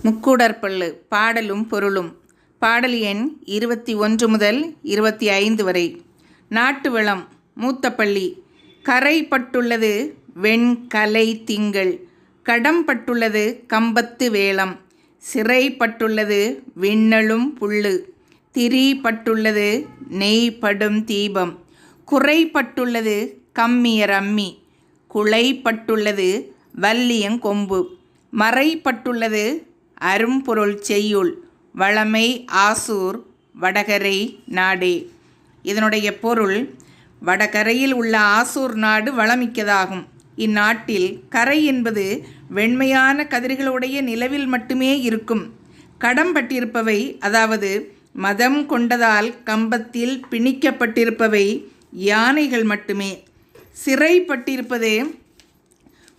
முக்கூடற்பள்ளு பாடலும் பொருளும். பாடல் எண் 21 முதல் 25 வரை. நாட்டு வளம் மூத்தப்பள்ளி. கரைப்பட்டுள்ளது வெண்கலை திங்கள். கடம்பட்டுள்ளது கம்பத்து வேலம். சிறைப்பட்டுள்ளது விண்ணலும் புல்லு. திரிபட்டுள்ளது நெய்படும் தீபம். குறைப்பட்டுள்ளது கம்மியர் அம்மி. குலைப்பட்டுள்ளது வல்லியங்கொம்பு. மறைப்பட்டுள்ளது அரும்பொருள் செய்யுள். வளமை ஆசூர் வடகரை நாடே. இதனுடைய பொருள், வடகரையில் உள்ள ஆசூர் நாடு வளமிக்கதாகும். இந்நாட்டில் கரை என்பது வெண்மையான கதிர்களுடைய நிலவில் மட்டுமே இருக்கும். கடம்பட்டிருப்பவை, அதாவது மதம் கொண்டதால் கம்பத்தில் பிணிக்கப்பட்டிருப்பவை யானைகள் மட்டுமே. சிறைப்பட்டிருப்பது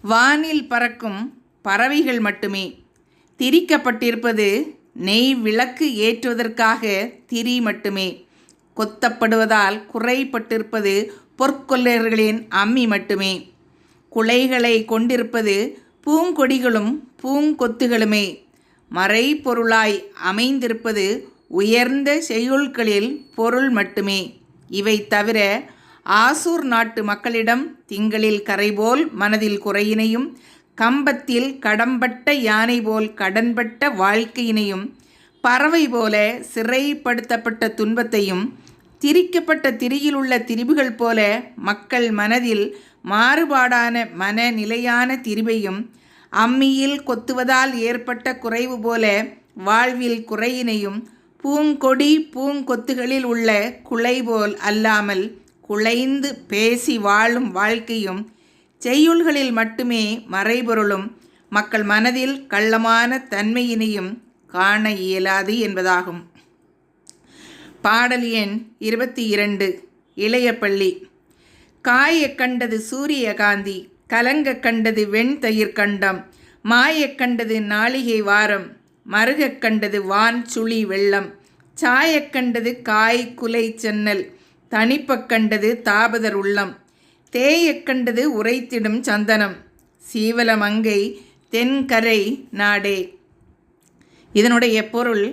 வானில் பறக்கும் பறவைகள் மட்டுமே. திரிக்கப்பட்டிருப்பது நெய் விளக்கு ஏற்றுவதற்காக திரி மட்டுமே. கொத்தப்படுவதால் குறைப்பட்டிருப்பது பொற்கொல்லர்களின் அம்மி மட்டுமே. குலைகளை கொண்டிருப்பது பூங்கொடிகளும் பூங்கொத்துகளுமே. மறைப்பொருளாய் அமைந்திருப்பது உயர்ந்த செய்யுள்களில் பொருள் மட்டுமே. இவை தவிர ஆசூர் நாட்டு மக்களிடம் திங்களில் கரைபோல் மனதில் குறையினையும், கம்பத்தில் கடம்பட்ட யானை போல் கடன்பட்ட வாழ்க்கையினையும், பறவை போல சிறைப்படுத்தப்பட்ட துன்பத்தையும், திரிக்கப்பட்ட திரியில் உள்ள திரிபுகள் போல மக்கள் மனதில் மாறுபாடான மனநிலையான திரிபையும், அம்மியில் கொத்துவதால் ஏற்பட்ட குறைவு போல வாழ்வில் குறையினையும், பூங்கொடி பூங்கொத்துகளில் உள்ள குலை போல் அல்லாமல் குலைந்து பேசி வாழும் வாழ்க்கையும் செய்யுள்களில் மட்டுமே மறைபொருளும் மக்கள் மனதில் கள்ளமான தன்மையினையும் காண இயலாது என்பதாகும். பாடல் எண் 22. இளையப்பள்ளி. காயக் கண்டது சூரியகாந்தி. கலங்கக் கண்டது வெண்தயிர் கண்டம். மாயக் கண்டது நாளிகை வாரம். மருகக் கண்டது வான் சுழி வெள்ளம். சாயக் கண்டது காய் குலை சென்னல். தனிப்பக் கண்டது தாபதர் உள்ளம். தேயக் கண்டது உரைத்திடும் சந்தனம். சீவலமங்கை தென்கரை நாடே. இதனுடைய பொருள்,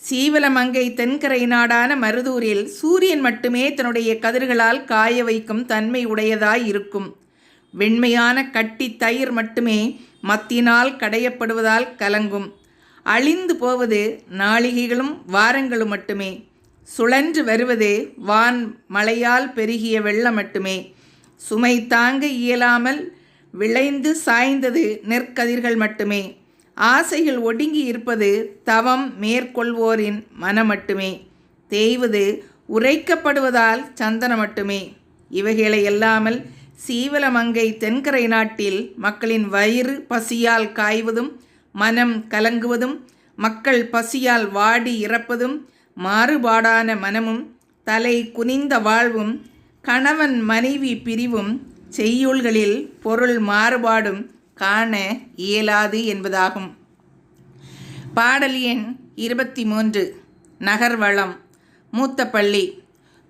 சீவலமங்கை தென்கரை நாடான மருதூரில் சூரியன் மட்டுமே தன்னுடைய கதிர்களால் காய வைக்கும் தன்மை உடையதாய் இருக்கும். வெண்மையான கட்டி தயிர் மட்டுமே மத்தினால் கடையப்படுவதால் கலங்கும். அழிந்து போவது நாளிகைகளும் வாரங்களும் மட்டுமே. சுழன்று வருவது வான் மழையால் பெருகிய வெள்ளம் மட்டுமே. சுமை தாங்க இயலாமல் விளைந்து சாய்ந்தது நெற்கதிர்கள் மட்டுமே. ஆசைகள் ஒடுங்கி இருப்பது தவம் மேற்கொள்வோரின் மனம் மட்டுமே. தேய்வது உரைக்கப்படுவதால் சந்தனம் மட்டுமே. இவைகளை அல்லாமல் சீவலமங்கை தென்கரை நாட்டில் மக்களின் வயிறு பசியால் காய்வதும், மனம் கலங்குவதும், மக்கள் பசியால் வாடி இறப்பதும், மாறுபாடான மனமும், தலை குனிந்த வாழ்வும், கணவன் மனைவி பிரிவும், செய்யுள்களில் பொருள் மாறுபாடும் காண இயலாது என்பதாகும். பாடல் எண் 23. நகர்வளம் மூத்தப்பள்ளி.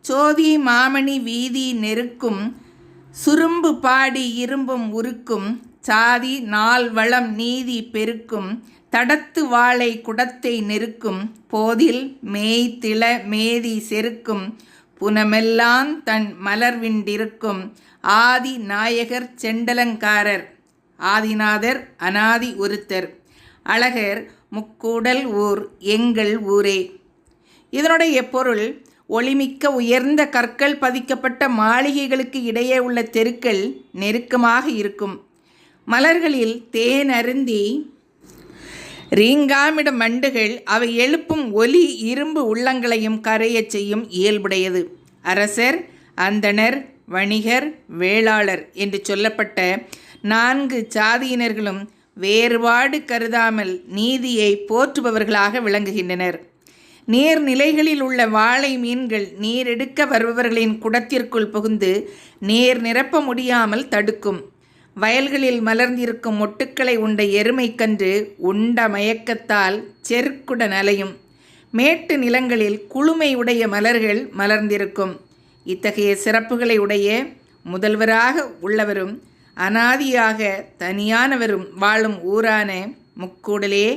சோதி மாமணி வீதி நெருக்கும். சுரும்பு பாடி இரும்பும் உருக்கும். சாதி நாள் வளம் நீதி பெருக்கும். தடத்து வாழை குடத்தை நெருக்கும். போதில் மேய்த்திள மேதி செருக்கும். புனமெல்லான் தன் மலர்விண்டிருக்கும். ஆதி நாயகர் செண்டலங்காரர். ஆதிநாதர் அநாதி ஒருத்தர். அழகர் முக்கூடல் ஊர் எங்கள் ஊரே. இதனுடைய பொருள், ஒளிமிக்க உயர்ந்த கற்கள் பதிக்கப்பட்ட மாளிகைகளுக்கு இடையே உள்ள தெருக்கள் நெருக்கமாக இருக்கும். மலர்களில் தேன் அருந்தி ரீங்காமிடும் மண்டுகள் அவை எழுப்பும் ஒலி இரும்பு உள்ளங்களையும் கரையச் செய்யும் இயல்புடையது. அரசர், அந்தணர், வணிகர், வேளாளர் என்று சொல்லப்பட்ட 4 சாதியினர்களும் வேறுபாடு கருதாமல் நீதியை போற்றுபவர்களாக விளங்குகின்றனர். நீர்நிலைகளில் உள்ள வாழை மீன்கள் நீரெடுக்க வருபவர்களின் குடத்திற்குள் புகுந்து நீர் நிரப்ப முடியாமல் தடுக்கும். வயல்களில் மலர்ந்திருக்கும் மொட்டுக்களை உண்ட எருமைக்கன்று உண்ட மயக்கத்தால் செருக்குடன் அலையும். மேட்டு நிலங்களில் குளுமை உடைய மலர்கள் மலர்ந்திருக்கும். இத்தகைய சிறப்புகளை உடைய முதல்வராக உள்ளவரும் அனாதியாக தனியானவரும் வாழும் ஊரான முக்கூடலே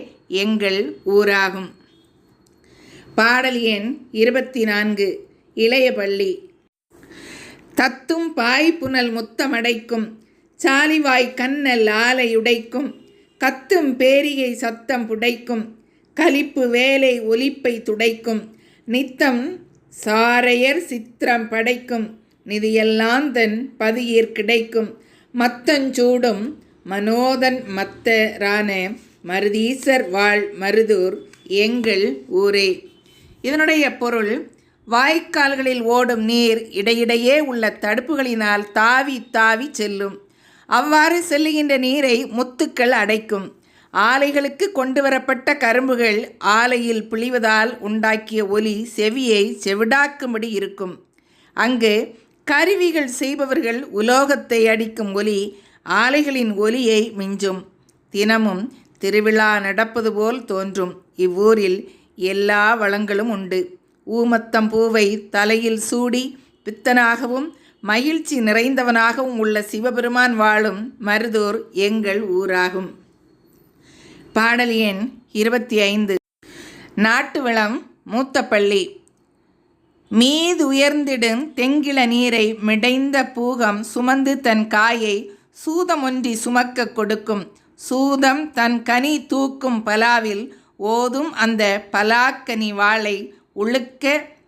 எங்கள் ஊராகும். பாடல் எண் 24. இளைய பள்ளி. தத்தும் பாய் புனல் முத்தமடைக்கும் சாலிவாய் கண்ணல் ஆலையுடைக்கும் கத்தும் பேரிகை சத்தம் புடைக்கும் கலிப்பு வேலை ஒலிப்பை துடைக்கும் நித்தம் சாரையர் சித்திரம் படைக்கும் நிதியெல்லாம் தன் பதியிற் கிடைக்கும் மத்தஞ்சூடும் மனோதன் மத்தரான மருதீசர் வாழ் மருதூர் எங்கள் ஊரே. இதனுடைய பொருள், வாய்க்கால்களில் ஓடும் நீர் இடையிடையே உள்ள தடுப்புகளினால் தாவி தாவி செல்லும். அவ்வாறு செல்லுகின்ற நீரை முத்துக்கள் அடைக்கும். ஆலைகளுக்கு கொண்டு வரப்பட்ட கரும்புகள் ஆலையில் பிழிவதால் உண்டாக்கிய ஒலி செவியை செவிடாக்கும்படி இருக்கும். அங்கு கருவிகள் செய்பவர்கள் உலோகத்தை அடிக்கும் ஒலி ஆலைகளின் ஒலியை மிஞ்சும். தினமும் திருவிழா நடப்பது போல் தோன்றும். இவ்வூரில் எல்லா வளங்களும் உண்டு. ஊமத்தம் பூவை தலையில் சூடி பித்தனாகவும் மகிழ்ச்சி நிறைந்தவனாகவும் உள்ள சிவபெருமான் வாழும் மருதூர் எங்கள் ஊராகும். பாடல் எண் 25. நாட்டு வளம் மூத்தப்பள்ளி. மீதுயர்ந்திடும் தெங்கிள நீரை மிடைந்த பூகம் சுமந்து தன் காயை சூதமொன்றி சுமக்க கொடுக்கும். சூதம் தன் கனி தூக்கும் பலாவில் ஓதும் அந்த பலாக்கனி வாளை உழுக்க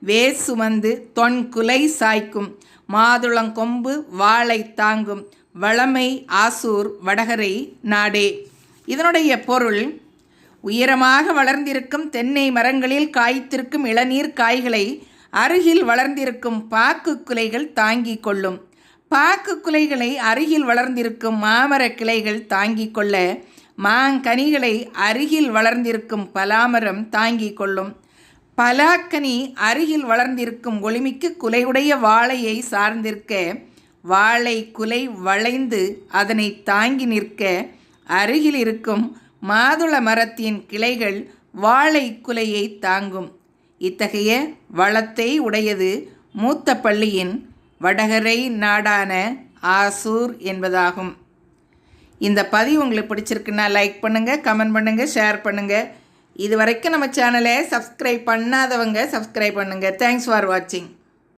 வேசுமந்து தொன்குலை சாய்க்கும். மாதுளங்கொம்பு வாளை தாங்கும் வளமை ஆசூர் வடகரை நாடே. இதனுடைய பொருள், உயரமாக வளர்ந்திருக்கும் தென்னை மரங்களில் காய்த்திருக்கும் இளநீர் காய்களை அருகில் வளர்ந்திருக்கும் பாக்கு குலைகள் தாங்கிக் கொள்ளும். பாக்கு குலைகளை அருகில் வளர்ந்திருக்கும் மாமர கிளைகள் தாங்கிக் கொள்ள மாங்கனிகளை அருகில் வளர்ந்திருக்கும் பலாமரம் தாங்கிக் கொள்ளும். பலாக்கனி அருகில் வளர்ந்திருக்கும் ஒளிமிக்கு குலையுடைய வாழையை சார்ந்திருக்க வாழை குலை வளைந்து அதனை தாங்கி நிற்க அருகில் இருக்கும் மாதுள மரத்தின் கிளைகள் வாழை குலையை தாங்கும். இத்தகைய வளத்தை உடையது மூத்த பள்ளியின் வடகரை நாடான ஆசூர் என்பதாகும். இந்த பதிவு உங்களுக்கு பிடிச்சிருக்குன்னா லைக் பண்ணுங்கள், கமெண்ட் பண்ணுங்கள், ஷேர் பண்ணுங்கள். இது வரைக்கும் நம்ம சேனலை சப்ஸ்கிரைப் பண்ணாதவங்க சப்ஸ்கிரைப் பண்ணுங்கள். தேங்க்ஸ் ஃபார் வாட்சிங்.